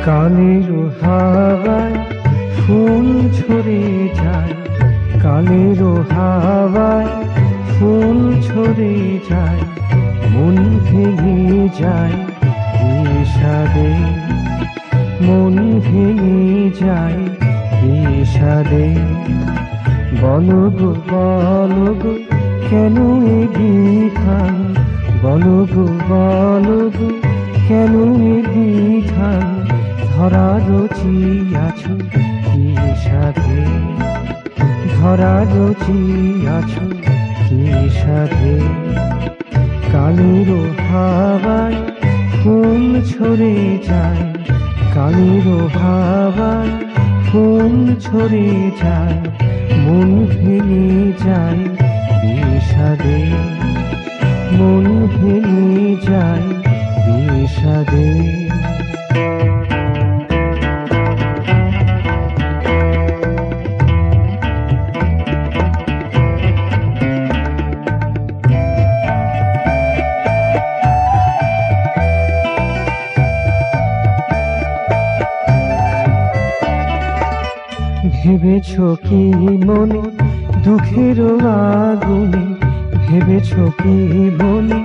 কালের হাওয়ায় ফুল ঝরে যায়, কালের হাওয়ায় ফুল ঝরে যায়, মন ভেঙে যায় বিষাদে, মন ভেঙে যায় বিষাদে। বলো গো কেন এ বিধান, বলো গো কেন এ বিধান, ধরা রচিয়াছ কি সাধে, ধরা রচিয়াছ কি সাধে। কালের হাওয়ায় ফুল ঝরে যায়, কালের হাওয়ায় ফুল ঝরে যায়, মন ভেঙে যায় বিষাদে, মন ভেঙে যায় বিষাদে। ভেবেছ কি মনে দুঃখের আগুনে, ভেবেছ কি মনে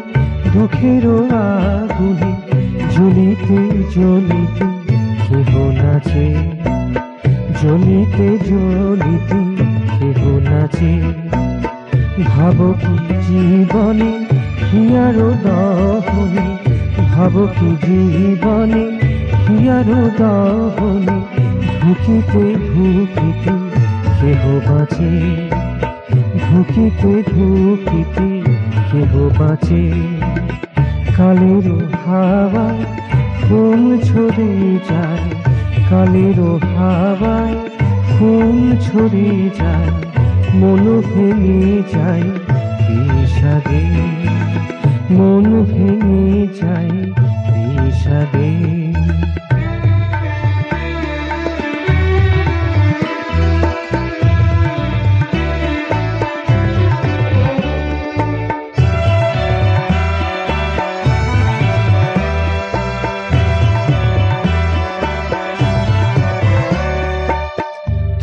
দুঃখের আগুনে, জ্বলিতে জ্বলিতে কেহ নাচে, জ্বলিতে জ্বলিতে কেহ নাচে। ভাব কি জীবনে হিয়ারো দহনে, ভাব কি জীবনে হিয়ারো দহনে, ঢুকিতে ঢুকিতে কেহ বাঁচে, ঢুকিতে ঢুকিতে কেহ বাঁচে। কালের হাওয়ায় ফুল ঝরে যায়, কালের হাওয়ায় ফুল ঝরে যায়, মন ভেঙে যায় বিষাদে, মন ভেঙে যায় বিষাদে।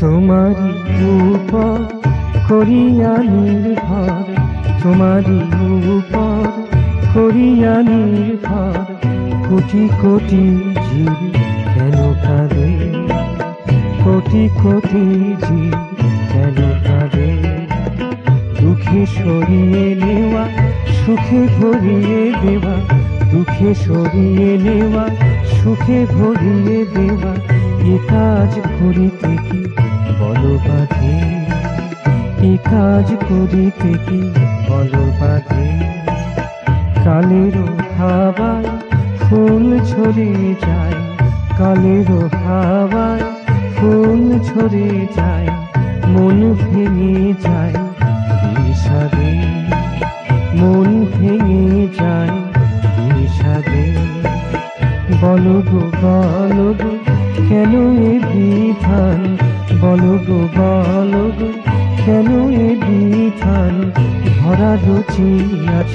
তোমারি উপর করিয়া নির্ভর, তোমারি উপর করিয়া নির্ভর, কোটি কোটি জীব কেন কাঁদে, কোটি কোটি জীব কেন কাঁদে। দুঃখে সরিয়ে নেওয়া সুখে ভরিয়ে দেওয়া, দুঃখে সরিয়ে নেওয়া সুখে ভরিয়ে দেওয়া, এ কাজ করিতে কি বলো বাধে, এ কাজ করিতে কি বলো বাধে। কালের হাওয়ায় ফুল ঝরে যায়, কালের হাওয়ায় ফুল ঝরে যায়, মন ভেঙে যায় বিষাদে, মন ভেঙে যায় বিষাদে। বলো গো কেন এ বিধান, বলো গো কেন এ বিধান, ধরা রচিয়াছ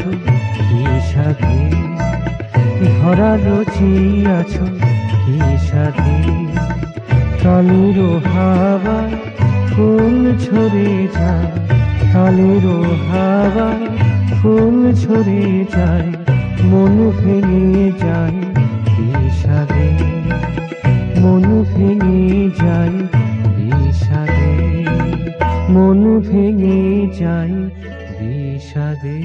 কি সাধে, ধরা রচিয়াছ কি সাধে। কালের হাওয়ায় ফুল ঝরে যায়, কালের হাওয়ায় ফুল ঝরে যায়, মন ভেঙে যায় বিষাদে, মন ভেঙে যায় বিষাদে, মন ভেঙে যায় বিষাদে।